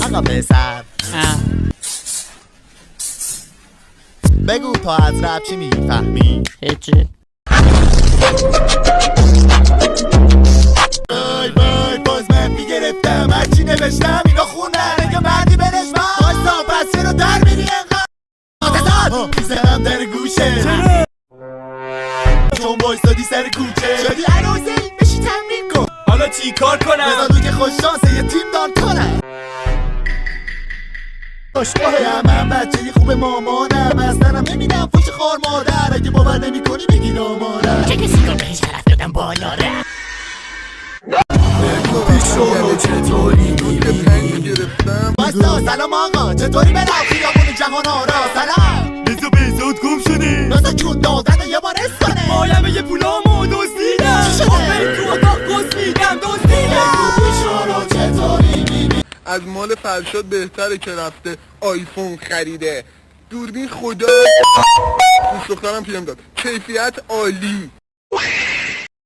آقا پسر بگو تا از رب چی میفهمی؟ هیچی. بای بای باز منفی گرفتم هرچی نوشتم اینا خوندن اگه مردی برش من بایستا پس چرا در میری انقدر آتزاد میزنم در گوشه چون بایستادی سر کوچه شدی عروضه بشی تمرین کن حالا چی کار کنم؟ بزادو که خوش شانسه یه تیم دان کنم خوشبایم من بچه یه خوب مامانم اصلا نمیدم فوش خار مادر اگه باور نمی کنی بگیر آمارم چه کسی رو بهش طرف دادم بالا ره. بیشونو چطوری میبینی؟ باستا سلام آقا چطوری برم خیابون جهان آرا سلام بزا بزاد گم شده باستا چون دادن یه بار استانه مالمه یه پولامو دزدیدم چی شده؟ آفرین تو اتاق قص میدم دزدیدم بیشونو چطوری میبینی؟ از مال فرشاد بهتره که رفته آیفون خریده دوربین خدا دوست دخترم پیام داد کیفیت عالی